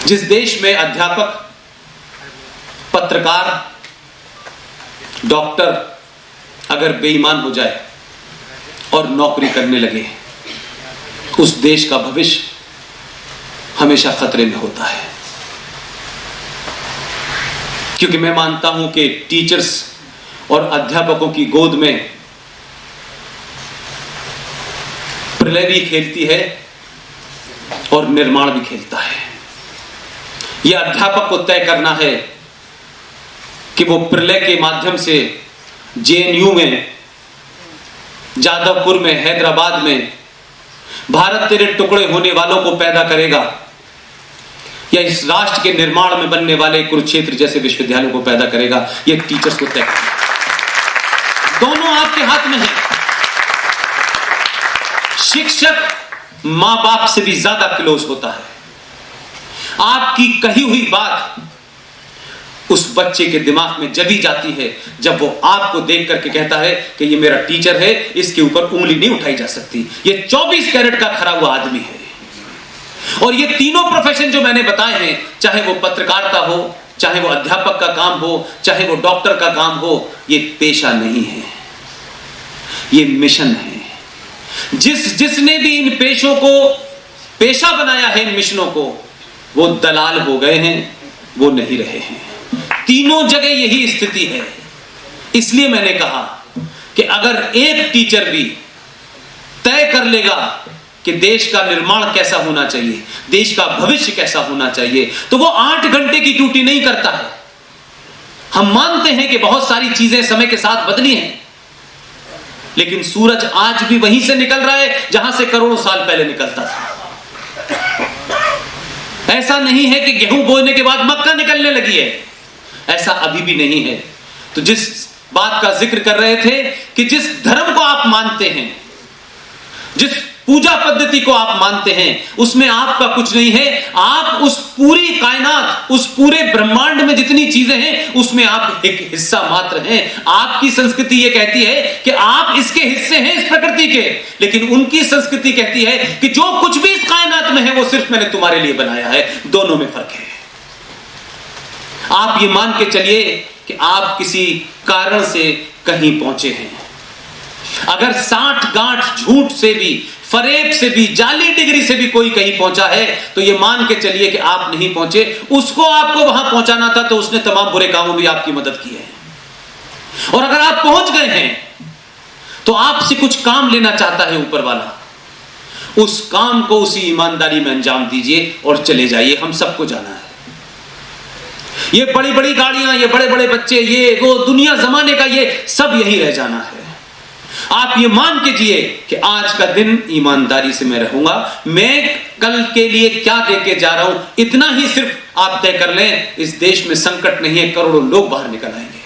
जिस देश में अध्यापक, पत्रकार, डॉक्टर अगर बेईमान हो जाए और नौकरी करने लगे, उस देश का भविष्य हमेशा खतरे में होता है। क्योंकि मैं मानता हूं कि टीचर्स और अध्यापकों की गोद में प्रलय भी खेलती है और निर्माण भी खेलता है। यह अध्यापक को तय करना है कि वो प्रलय के माध्यम से जेएनयू में, जादवपुर में, हैदराबाद में भारत तेरे टुकड़े होने वालों को पैदा करेगा या इस राष्ट्र के निर्माण में बनने वाले कुरुक्षेत्र जैसे विश्वविद्यालयों को पैदा करेगा। यह टीचर्स को तय करना, दोनों आपके हाथ में है। शिक्षक मां बाप से भी ज्यादा क्लोज होता है। आपकी कही हुई बात उस बच्चे के दिमाग में जब ही जाती है जब वो आपको देख करके कहता है कि ये मेरा टीचर है, इसके ऊपर उंगली नहीं उठाई जा सकती। ये 24 कैरेट का खरा हुआ आदमी है। और ये तीनों प्रोफेशन जो मैंने बताए हैं, चाहे वो पत्रकारिता हो, चाहे वो अध्यापक का काम हो, चाहे वो डॉक्टर का काम हो, ये पेशा नहीं है, ये मिशन है। जिसने भी इन पेशों को पेशा बनाया है, इन मिशनों को, वो दलाल हो गए हैं, वो नहीं रहे हैं। तीनों जगह यही स्थिति है। इसलिए मैंने कहा कि अगर एक टीचर भी तय कर लेगा कि देश का निर्माण कैसा होना चाहिए, देश का भविष्य कैसा होना चाहिए, तो वो 8 घंटे की ड्यूटी नहीं करता है। हम मानते हैं कि बहुत सारी चीजें समय के साथ बदली हैं, लेकिन सूरज आज भी वहीं से निकल रहा है जहां से करोड़ों साल पहले निकलता था। ऐसा नहीं है कि गेहूं बोने के बाद मक्का निकलने लगी है, ऐसा अभी भी नहीं है। तो जिस बात का जिक्र कर रहे थे कि जिस धर्म को आप मानते हैं, जिस पूजा पद्धति को आप मानते हैं, उसमें आपका कुछ नहीं है। आप उस पूरी कायनात, उस पूरे ब्रह्मांड में जितनी चीजें हैं, उसमें आप एक हिस्सा मात्र हैं। आपकी संस्कृति ये कहती है कि आप इसके हिस्से हैं, इस प्रकृति के, लेकिन उनकी संस्कृति कहती है कि जो कुछ भी इस कायनात में है वो सिर्फ मैंने तुम्हारे लिए बनाया है। दोनों में फर्क है। आप ये मान के चलिए कि आप किसी कारण से कहीं पहुंचे हैं। अगर 60 गांठ झूठ से भी, फरेब से भी, जाली डिग्री से भी कोई कहीं पहुंचा है, तो ये मान के चलिए कि आप नहीं पहुंचे। उसको आपको वहां पहुंचाना था, तो उसने तमाम बुरे कामों में आपकी मदद की है। और अगर आप पहुंच गए हैं तो आपसे कुछ काम लेना चाहता है ऊपर वाला, उस काम को उसी ईमानदारी में अंजाम दीजिए और चले जाइए। हम सबको जाना है। ये बड़ी बड़ी गाड़ियां, ये बड़े बड़े बच्चे, ये वो दुनिया जमाने का, ये सब यही रह जाना है। आप ये मान के जिए कि आज का दिन ईमानदारी से मैं रहूंगा, मैं कल के लिए क्या दे के जा रहा हूं, इतना ही सिर्फ आप तय कर लें। इस देश में संकट नहीं है, करोड़ों लोग बाहर निकल आएंगे।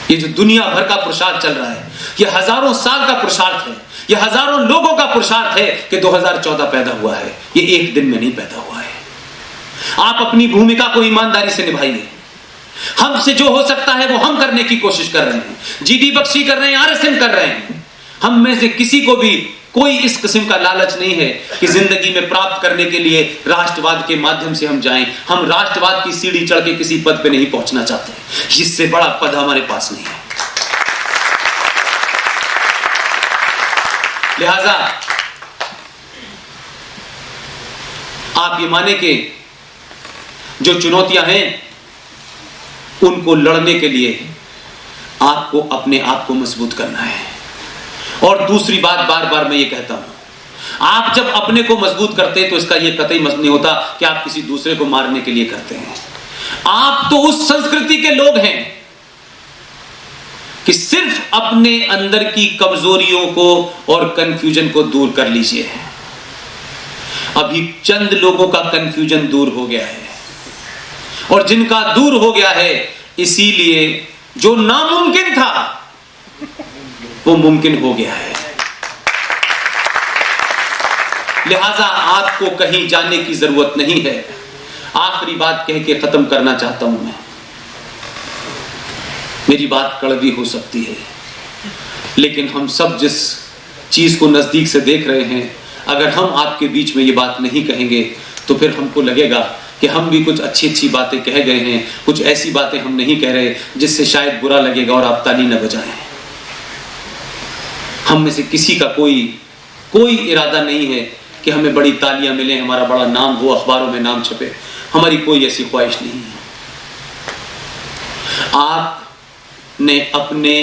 ये जो दुनिया भर का पुरुषार्थ चल रहा है, ये हजारों साल का पुरुषार्थ है, ये हजारों लोगों का पुरुषार्थ है कि 2014 पैदा हुआ है। ये एक दिन में नहीं पैदा हुआ है। आप अपनी भूमिका को ईमानदारी से निभाइए। हमसे जो हो सकता है वो हम करने की कोशिश कर रहे हैं। जीडी बख्शी कर रहे हैं, आरएसएम कर रहे हैं। हम में से किसी को भी कोई इस किस्म का लालच नहीं है कि जिंदगी में प्राप्त करने के लिए राष्ट्रवाद के माध्यम से हम जाएं। हम राष्ट्रवाद की सीढ़ी चढ़ के किसी पद पे नहीं पहुंचना चाहते। इससे बड़ा पद हमारे पास नहीं है। लिहाजा आप ये माने कि जो चुनौतियां हैं उनको लड़ने के लिए आपको अपने आप को मजबूत करना है। और दूसरी बात, बार बार मैं ये कहता हूं, आप जब अपने को मजबूत करते हैं तो इसका ये कतई मतलब नहीं होता कि आप किसी दूसरे को मारने के लिए करते हैं। आप तो उस संस्कृति के लोग हैं कि सिर्फ अपने अंदर की कमजोरियों को और कंफ्यूजन को दूर कर लीजिए। अभी चंद लोगों का कंफ्यूजन दूर हो गया है, और जिनका दूर हो गया है, इसीलिए जो नामुमकिन था वो मुमकिन हो गया है। लिहाजा आपको कहीं जाने की जरूरत नहीं है। आखिरी बात कह के खत्म करना चाहता हूं मैं। मेरी बात कड़वी हो सकती है, लेकिन हम सब जिस चीज को नजदीक से देख रहे हैं, अगर हम आपके बीच में ये बात नहीं कहेंगे तो फिर हमको लगेगा कि हम भी कुछ अच्छी अच्छी बातें कह गए हैं, कुछ ऐसी बातें हम नहीं कह रहे जिससे शायद बुरा लगेगा और आप ताली न बजाएं। हम में से किसी का कोई इरादा नहीं है कि हमें बड़ी तालियां मिले, हमारा बड़ा नाम हो, अखबारों में नाम छपे, हमारी कोई ऐसी ख्वाहिश नहीं है। आपने अपने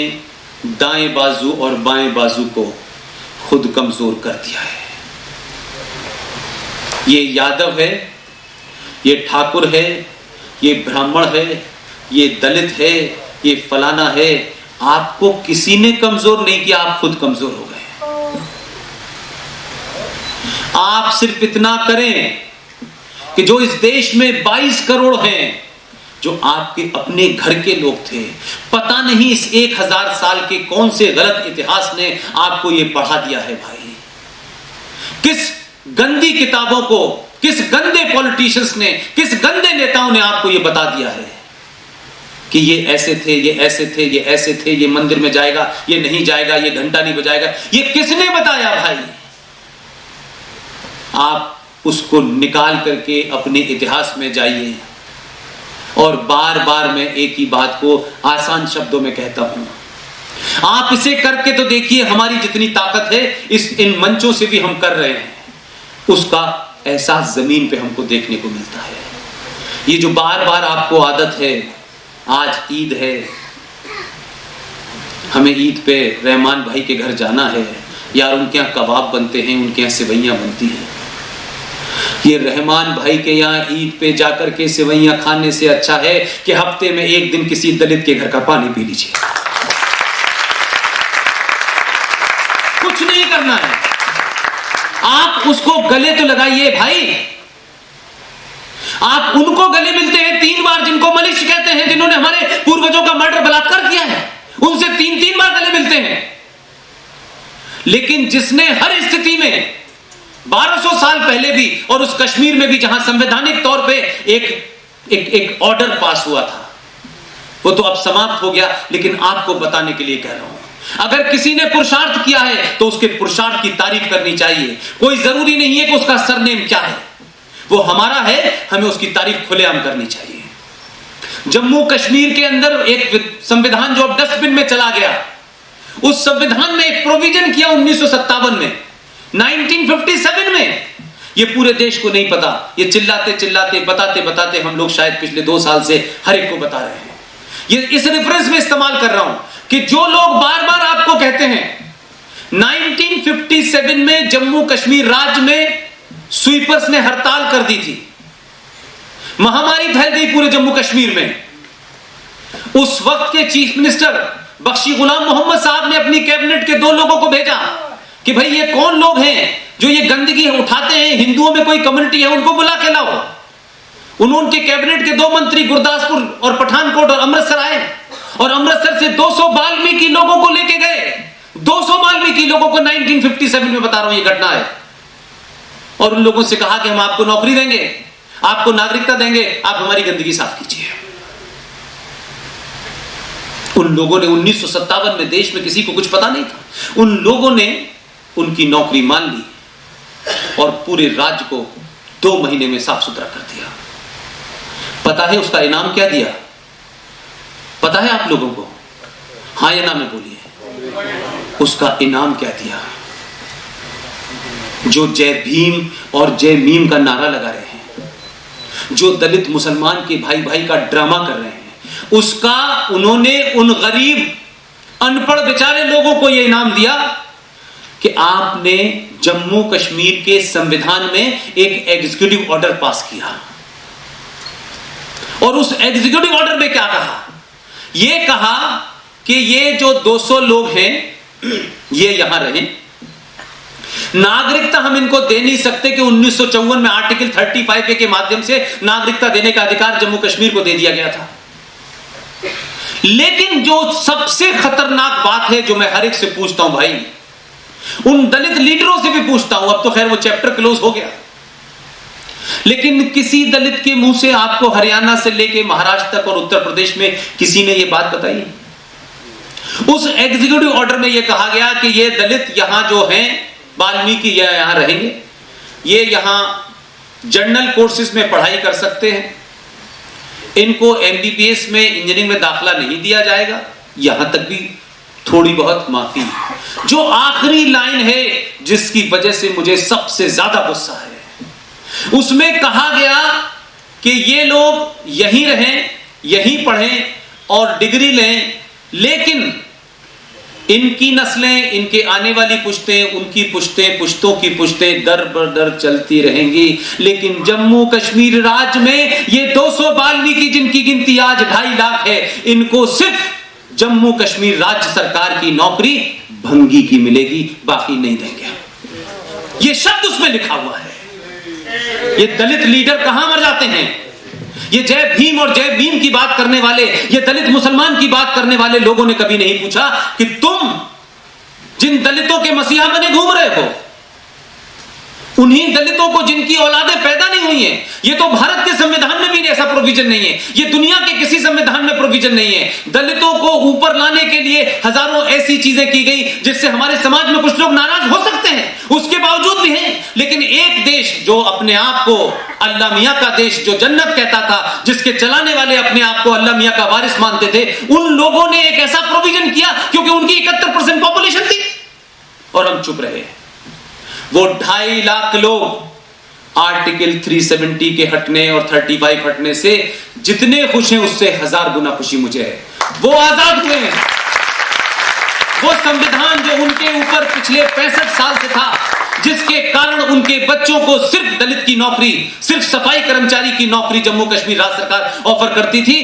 दाएं बाजू और बाएं बाजू को खुद कमजोर कर दिया है। ये यादव है, ये ठाकुर है, ये ब्राह्मण है, ये दलित है, ये फलाना है, आपको किसी ने कमजोर नहीं किया, आप खुद कमजोर हो गए। आप सिर्फ इतना करें कि जो इस देश में 22 करोड़ हैं, जो आपके अपने घर के लोग थे, पता नहीं इस 1000 साल के कौन से गलत इतिहास ने आपको यह पढ़ा दिया है भाई। किस गंदी किताबों को, किस गंदे पॉलिटिशियंस ने, किस गंदे नेताओं ने आपको यह बता दिया है कि ये ऐसे थे, ये ऐसे थे, ये ऐसे थे, ये मंदिर में जाएगा, ये नहीं जाएगा, ये घंटा नहीं बजाएगा। ये किसने बताया भाई? आप उसको निकाल करके अपने इतिहास में जाइए। और बार बार मैं एक ही बात को आसान शब्दों में कहता हूं, आप इसे करके तो देखिए। हमारी जितनी ताकत है इन मंचों से भी हम कर रहे हैं, उसका एहसास जमीन पे हमको देखने को मिलता है। ये जो बार बार आपको आदत है, आज ईद है, हमें ईद पे रहमान भाई के घर जाना है, यार उनके यहाँ कबाब बनते हैं, उनके यहाँ सेवैयां बनती हैं। ये रहमान भाई के यहाँ ईद पे जाकर के सेवैयां खाने से अच्छा है कि हफ्ते में एक दिन किसी दलित के घर का पानी पी लीजिए। कुछ नहीं करना है, आप उसको गले तो लगाइए भाई। आप उनको गले मिलते हैं 3 बार जिनको मलिश कहते हैं, जिन्होंने हमारे पूर्वजों का मर्डर बलात्कार किया है, उनसे 3-3 बार गले मिलते हैं। लेकिन जिसने हर स्थिति में 1200 साल पहले भी और उस कश्मीर में भी जहां संवैधानिक तौर पे एक ऑर्डर पास हुआ था, वो तो अब समाप्त हो गया, लेकिन आपको बताने के लिए कह रहा हूं। अगर किसी ने पुरुषार्थ किया है तो उसके पुरुषार्थ की तारीफ करनी चाहिए। कोई जरूरी नहीं है कि उसका सरनेम क्या है, वो हमारा है, हमें उसकी तारीफ खुलेआम करनी चाहिए। जम्मू कश्मीर के अंदर एक संविधान जो अब डस्टबिन में चला गया, उस संविधान में एक प्रोविजन किया 1957 में, 1957 में। ये पूरे देश को नहीं पता, ये चिल्लाते चिल्लाते बताते बताते हम लोग शायद पिछले 2 साल से हर एक को बता रहे हैं। ये इस रेफरेंस में इस्तेमाल कर रहा हूं कि जो लोग बार बार आपको कहते हैं 1957 में जम्मू कश्मीर राज्य में स्वीपर्स ने हड़ताल कर दी थी, महामारी फैल गई पूरे जम्मू कश्मीर में। उस वक्त के चीफ मिनिस्टर बख्शी गुलाम मोहम्मद साहब ने अपनी कैबिनेट के 2 लोगों को भेजा कि भाई ये कौन लोग हैं जो ये गंदगी उठाते हैं, हिंदुओं में कोई कम्युनिटी है, उनको बुला के लाओ। उनके कैबिनेट के 2 मंत्री गुरदासपुर और पठानकोट और अमृतसर आए और अमृतसर से 200 वाल्मीकि लोगों को लेके गए। 200 वाल्मीकि लोगों को 1957 में बता रहा हूं, ये घटना है। और उन लोगों से कहा कि हम आपको नौकरी देंगे, आपको नागरिकता देंगे, आप हमारी गंदगी साफ कीजिए। उन लोगों ने 1957 में देश में किसी को कुछ पता नहीं था, उन लोगों ने उनकी नौकरी मान ली और पूरे राज्य को 2 महीने में साफ सुथरा कर दिया। पता है उसका इनाम क्या दिया? पता है आप लोगों को? हाँ या ना में बोलिए। उसका इनाम क्या दिया? जो जय भीम और जय मीम का नारा लगा रहे हैं, जो दलित मुसलमान के भाई भाई का ड्रामा कर रहे हैं, उसका उन्होंने उन गरीब अनपढ़ बेचारे लोगों को यह इनाम दिया कि आपने जम्मू कश्मीर के संविधान में एक एग्जीक्यूटिव ऑर्डर पास किया। और उस एग्जीक्यूटिव ऑर्डर में क्या कहा? यह कहा कि ये जो 200 लोग हैं ये यहां रहें, नागरिकता हम इनको दे नहीं सकते कि 1954 में आर्टिकल 35A के माध्यम से नागरिकता देने का अधिकार जम्मू कश्मीर को दे दिया गया था। लेकिन जो सबसे खतरनाक बात है, जो मैं हर एक से पूछता हूं भाई, उन दलित लीडरों से भी पूछता हूं, अब तो खैर वो चैप्टर क्लोज हो गया, लेकिन किसी दलित के मुंह से आपको हरियाणा से लेके महाराष्ट्र तक और उत्तर प्रदेश में किसी ने यह बात बताई? उस एग्जीक्यूटिव ऑर्डर में यह कहा गया कि ये दलित यहां जो हैं वाल्मीकि यहां रहेंगे, ये यहां जनरल कोर्सेज में पढ़ाई कर सकते हैं, इनको एमबीबीएस में, इंजीनियरिंग में दाखिला नहीं दिया जाएगा, यहां तक भी थोड़ी बहुत माफी। जो आखिरी लाइन है जिसकी वजह से मुझे सबसे ज्यादा गुस्सा है, उसमें कहा गया कि ये लोग यहीं रहें, यहीं पढ़ें और डिग्री लें, लेकिन इनकी नस्लें, इनके आने वाली पुश्तें, उनकी पुश्तें, पुश्तों की पुश्तें दर बर दर चलती रहेंगी। लेकिन जम्मू कश्मीर राज्य में ये 200 वाल्मीकि जिनकी गिनती आज 2.5 लाख है, इनको सिर्फ जम्मू कश्मीर राज्य सरकार की नौकरी भंगी की मिलेगी, बाकी नहीं देंगे। ये शब्द उसमें लिखा हुआ है। ये दलित लीडर कहां मर जाते हैं? ये जय भीम और जय भीम की बात करने वाले, ये दलित मुसलमान की बात करने वाले लोगों ने कभी नहीं पूछा कि तुम जिन दलितों के मसीहा बने घूम रहे हो, उन्हीं दलितों को जिनकी औलादें पैदा नहीं हुई हैं, ये तो भारत के संविधान में भी ऐसा प्रोविजन नहीं है, ये दुनिया के किसी संविधान में प्रोविजन नहीं है। दलितों को ऊपर लाने के लिए हजारों ऐसी चीजें की गई जिससे हमारे समाज में कुछ लोग नाराज हो सकते हैं, उसके बावजूद भी हैं। लेकिन एक देश जो अपने आप को अल्लाह मियां का देश, जो जन्नत कहता था, जिसके चलाने वाले अपने आप को अल्लाह मियां का वारिस मानते थे, उन लोगों ने एक ऐसा प्रोविजन किया क्योंकि उनकी 71% पॉपुलेशन थी और हम चुप रहे। वो 2.5 लाख लोग आर्टिकल 370 के हटने और 35 हटने से जितने खुश हैं उससे 1000 गुना खुशी मुझे है। वो आजाद हुए हैं। वो संविधान जो उनके ऊपर पिछले 65 साल से था, जिसके कारण उनके बच्चों को सिर्फ दलित की नौकरी, सिर्फ सफाई कर्मचारी की नौकरी जम्मू कश्मीर राज्य सरकार ऑफर करती थी,